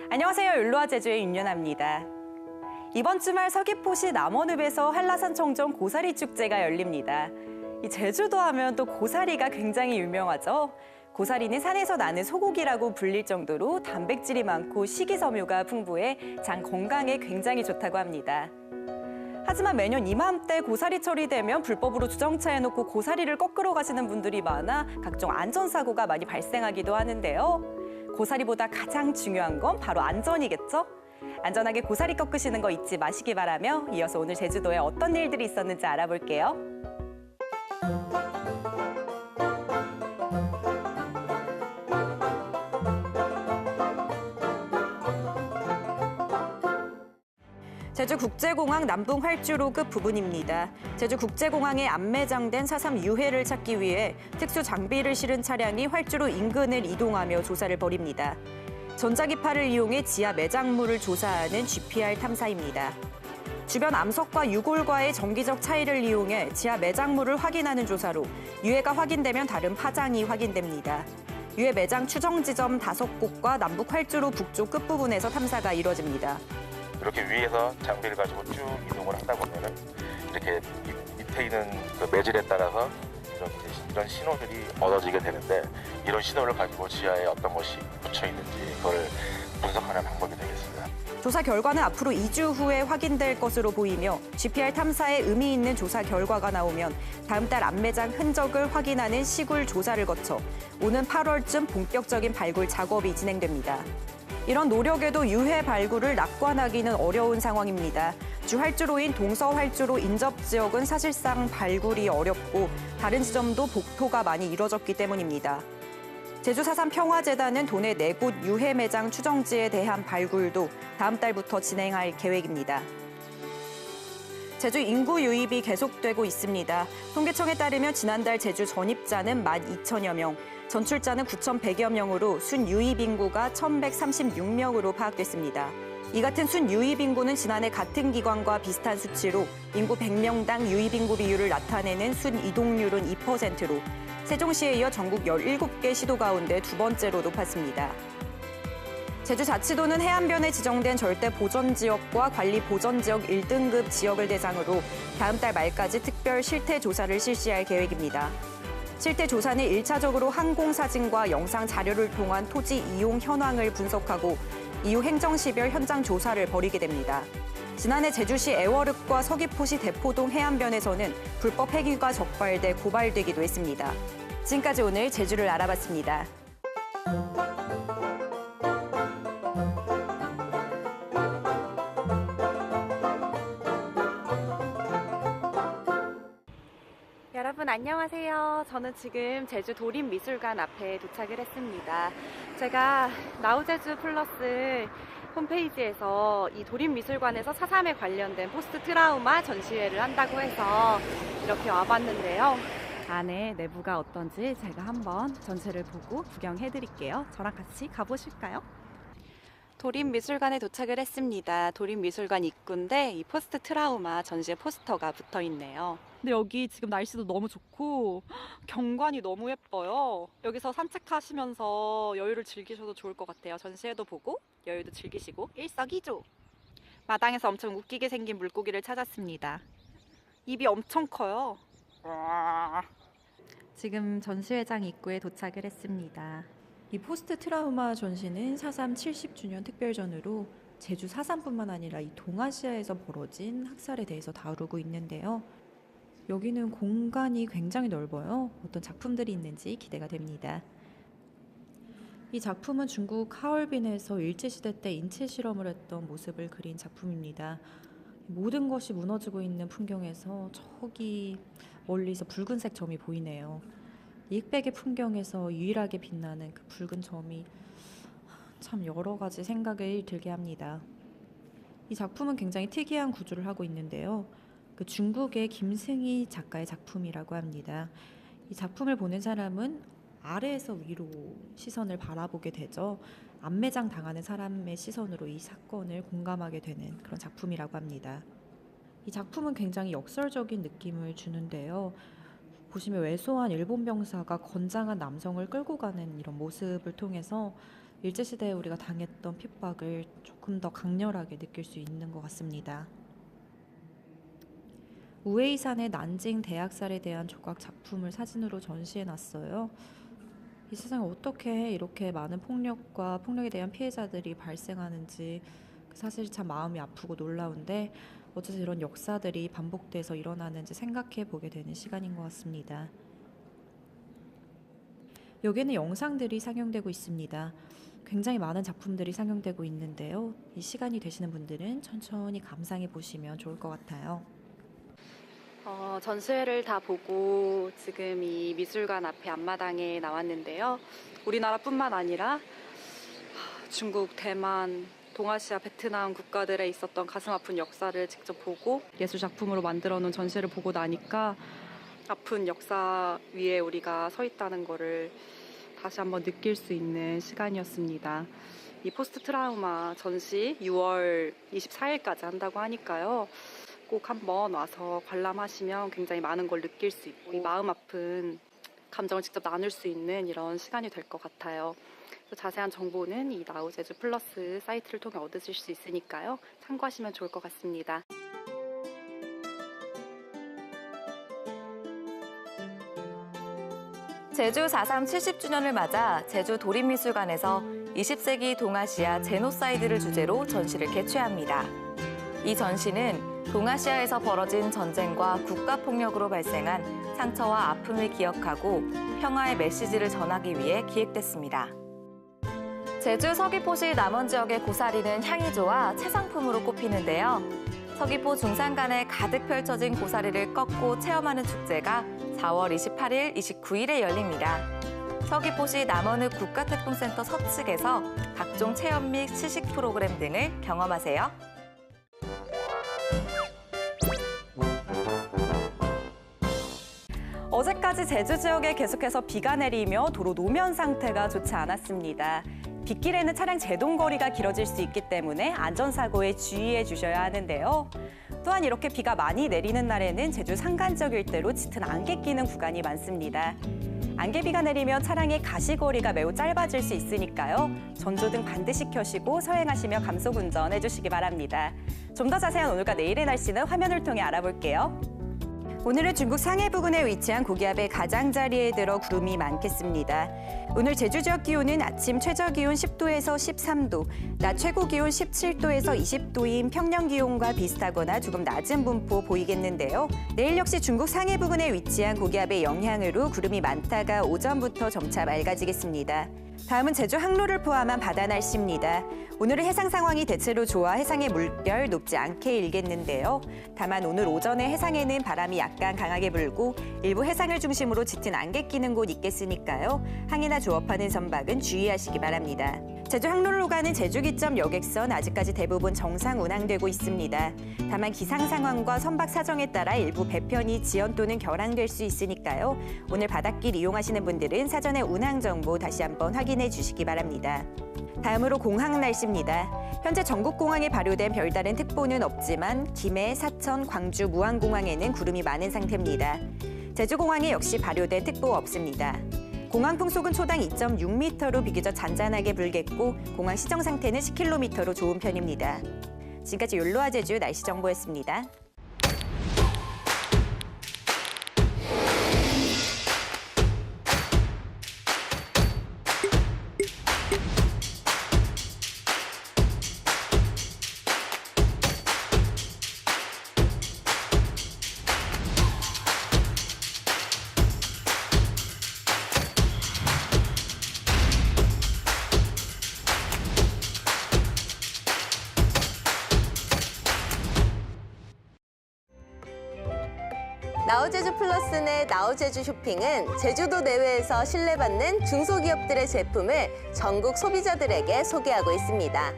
안녕하세요. 율로와 제주의 윤연아입니다. 이번 주말 서귀포시 남원읍에서 한라산 청정 고사리 축제가 열립니다. 이 제주도 하면 또 고사리가 굉장히 유명하죠. 고사리는 산에서 나는 소고기라고 불릴 정도로 단백질이 많고 식이섬유가 풍부해 장 건강에 굉장히 좋다고 합니다. 하지만 매년 이맘때 고사리철이 되면 불법으로 주정차해 놓고 고사리를 꺾으러 가시는 분들이 많아 각종 안전사고가 많이 발생하기도 하는데요. 고사리보다 가장 중요한 건 바로 안전이겠죠? 안전하게 고사리 꺾으시는 거 잊지 마시기 바라며 이어서 오늘 제주도에 어떤 일들이 있었는지 알아볼게요. 제주국제공항 남북활주로 끝 부분입니다. 제주국제공항에 안매장된 4.3 유해를 찾기 위해 특수 장비를 실은 차량이 활주로 인근을 이동하며 조사를 벌입니다. 전자기파를 이용해 지하 매장물을 조사하는 GPR 탐사입니다. 주변 암석과 유골과의 정기적 차이를 이용해 지하 매장물을 확인하는 조사로 유해가 확인되면 다른 파장이 확인됩니다. 유해 매장 추정 지점 5곳과 남북활주로 북쪽 끝부분에서 탐사가 이뤄집니다. 이렇게 위에서 장비를 가지고 쭉 이동을 하다 보면은 이렇게 밑에 있는 그 매질에 따라서 이런 신호들이 얻어지게 되는데 이런 신호를 가지고 지하에 어떤 것이 묻혀 있는지 그걸 분석하는 방법이 되겠습니다. 조사 결과는 앞으로 2주 후에 확인될 것으로 보이며 GPR 탐사에 의미 있는 조사 결과가 나오면 다음 달 안매장 흔적을 확인하는 시굴 조사를 거쳐 오는 8월쯤 본격적인 발굴 작업이 진행됩니다. 이런 노력에도 유해 발굴을 낙관하기는 어려운 상황입니다. 주 활주로인 동서활주로 인접 지역은 사실상 발굴이 어렵고 다른 지점도 복토가 많이 이뤄졌기 때문입니다. 제주 4.3 평화재단은 도내 4곳 유해 매장 추정지에 대한 발굴도 다음 달부터 진행할 계획입니다. 제주 인구 유입이 계속되고 있습니다. 통계청에 따르면 지난달 제주 전입자는 12,000여 명, 전출자는 9,100여 명으로 순유입 인구가 1,136명으로 파악됐습니다. 이 같은 순유입 인구는 지난해 같은 기관과 비슷한 수치로 인구 100명당 유입 인구 비율을 나타내는 순이동률은 2%로 세종시에 이어 전국 17개 시도 가운데 두 번째로 높았습니다. 제주자치도는 해안변에 지정된 절대 보전지역과 관리 보전지역 1등급 지역을 대상으로 다음 달 말까지 특별 실태 조사를 실시할 계획입니다. 실태 조사는 1차적으로 항공사진과 영상 자료를 통한 토지 이용 현황을 분석하고 이후 행정시별 현장 조사를 벌이게 됩니다. 지난해 제주시 애월읍과 서귀포시 대포동 해안변에서는 불법 폐기가 적발돼 고발되기도 했습니다. 지금까지 오늘 제주를 알아봤습니다. 여러분 안녕하세요. 저는 지금 제주 도림미술관 앞에 도착을 했습니다. 제가 나우제주 플러스 홈페이지에서 이 도림미술관에서 4.3에 관련된 포스트 트라우마 전시회를 한다고 해서 이렇게 와봤는데요. 안에 내부가 어떤지 제가 한번 전시를 보고 구경해드릴게요. 저랑 같이 가보실까요? 도림미술관에 도착을 했습니다. 도림미술관 입구인데 이 포스트 트라우마 전시회 포스터가 붙어 있네요. 근데 여기 지금 날씨도 너무 좋고 경관이 너무 예뻐요. 여기서 산책하시면서 여유를 즐기셔도 좋을 것 같아요. 전시회도 보고 여유도 즐기시고 일석이조. 마당에서 엄청 웃기게 생긴 물고기를 찾았습니다. 입이 엄청 커요. 지금 전시회장 입구에 도착을 했습니다. 이 포스트 트라우마 전시는 4.3 70주년 특별전으로 제주 4.3뿐만 아니라 이 동아시아에서 벌어진 학살에 대해서 다루고 있는데요. 여기는 공간이 굉장히 넓어요. 어떤 작품들이 있는지 기대가 됩니다. 이 작품은 중국 하얼빈에서 일제시대 때 인체 실험을 했던 모습을 그린 작품입니다. 모든 것이 무너지고 있는 풍경에서 저기 멀리서 붉은색 점이 보이네요. 이 흑백의 풍경에서 유일하게 빛나는 그 붉은 점이 참 여러 가지 생각을 들게 합니다. 이 작품은 굉장히 특이한 구조를 하고 있는데요. 그 중국의 김승희 작가의 작품이라고 합니다. 이 작품을 보는 사람은 아래에서 위로 시선을 바라보게 되죠. 안매장 당하는 사람의 시선으로 이 사건을 공감하게 되는 그런 작품이라고 합니다. 이 작품은 굉장히 역설적인 느낌을 주는데요. 보시면 왜소한 일본 병사가 건장한 남성을 끌고 가는 이런 모습을 통해서 일제시대에 우리가 당했던 핍박을 조금 더 강렬하게 느낄 수 있는 것 같습니다. 우웨이산의 난징 대학살에 대한 조각 작품을 사진으로 전시해놨어요. 이 세상에 어떻게 이렇게 많은 폭력과 폭력에 대한 피해자들이 발생하는지 사실 참 마음이 아프고 놀라운데 어째서 이런 역사들이 반복돼서 일어나는지 생각해 보게 되는 시간인 것 같습니다. 여기에는 영상들이 상영되고 있습니다. 굉장히 많은 작품들이 상영되고 있는데요. 이 시간이 되시는 분들은 천천히 감상해 보시면 좋을 것 같아요. 전시회를 다 보고 지금 이 미술관 앞에 앞마당에 나왔는데요. 우리나라뿐만 아니라 중국, 대만, 동아시아, 베트남 국가들에 있었던 가슴 아픈 역사를 직접 보고 예술 작품으로 만들어 놓은 전시를 보고 나니까 아픈 역사 위에 우리가 서 있다는 거를 다시 한번 느낄 수 있는 시간이었습니다. 이 포스트 트라우마 전시 6월 24일까지 한다고 하니까요. 꼭 한번 와서 관람하시면 굉장히 많은 걸 느낄 수 있고 이 마음 아픈 감정을 직접 나눌 수 있는 이런 시간이 될 것 같아요. 자세한 정보는 이 나우제주 플러스 사이트를 통해 얻으실 수 있으니까요. 참고하시면 좋을 것 같습니다. 제주 4.3 70주년을 맞아 제주 도립미술관에서 20세기 동아시아 제노사이드를 주제로 전시를 개최합니다. 이 전시는 동아시아에서 벌어진 전쟁과 국가폭력으로 발생한 상처와 아픔을 기억하고 평화의 메시지를 전하기 위해 기획됐습니다. 제주 서귀포시 남원 지역의 고사리는 향이 좋아 채상품으로 꼽히는데요. 서귀포 중산간에 가득 펼쳐진 고사리를 꺾고 체험하는 축제가 4월 28일, 29일에 열립니다. 서귀포시 남원읍 국가태풍센터 서측에서 각종 체험 및 시식 프로그램 등을 경험하세요. 어제까지 제주 지역에 계속해서 비가 내리며 도로 노면 상태가 좋지 않았습니다. 빗길에는 차량 제동거리가 길어질 수 있기 때문에 안전사고에 주의해 주셔야 하는데요. 또한 이렇게 비가 많이 내리는 날에는 제주 산간 지역 일대로 짙은 안개 끼는 구간이 많습니다. 안개비가 내리면 차량의 가시거리가 매우 짧아질 수 있으니까요. 전조등 반드시 켜시고 서행하시며 감속 운전해 주시기 바랍니다. 좀 더 자세한 오늘과 내일의 날씨는 화면을 통해 알아볼게요. 오늘은 중국 상해 부근에 위치한 고기압의 가장자리에 들어 구름이 많겠습니다. 오늘 제주 지역 기온은 아침 최저 기온 10도에서 13도, 낮 최고 기온 17도에서 20도인 평년 기온과 비슷하거나 조금 낮은 분포 보이겠는데요. 내일 역시 중국 상해 부근에 위치한 고기압의 영향으로 구름이 많다가 오전부터 점차 맑아지겠습니다. 다음은 제주 항로를 포함한 바다 날씨입니다. 오늘은 해상 상황이 대체로 좋아 해상의 물결 높지 않게 일겠는데요. 다만 오늘 오전에 해상에는 바람이 약간 강하게 불고 일부 해상을 중심으로 짙은 안개 끼는 곳 있겠으니까요. 항해나 조업하는 선박은 주의하시기 바랍니다. 제주 항로를 오가는 제주기점 여객선 아직까지 대부분 정상 운항되고 있습니다. 다만 기상 상황과 선박 사정에 따라 일부 배편이 지연 또는 결항될 수 있으니까요. 오늘 바닷길 이용하시는 분들은 사전에 운항 정보 다시 한번 확인해 주시기 바랍니다. 다음으로 공항 날씨입니다. 현재 전국 공항에 발효된 별다른 특보는 없지만 김해, 사천, 광주, 무안공항에는 구름이 많은 상태입니다. 제주공항에 역시 발효된 특보 없습니다. 공항 풍속은 초당 2.6m로 비교적 잔잔하게 불겠고 공항 시정 상태는 10km로 좋은 편입니다. 지금까지 욜로아 제주 날씨 정보였습니다. 나우제주 플러스 내 나우제주 쇼핑은 제주도 내외에서 신뢰받는 중소기업들의 제품을 전국 소비자들에게 소개하고 있습니다.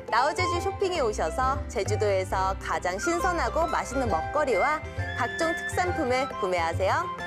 나우제주 쇼핑에 오셔서 제주도에서 가장 신선하고 맛있는 먹거리와 각종 특산품을 구매하세요.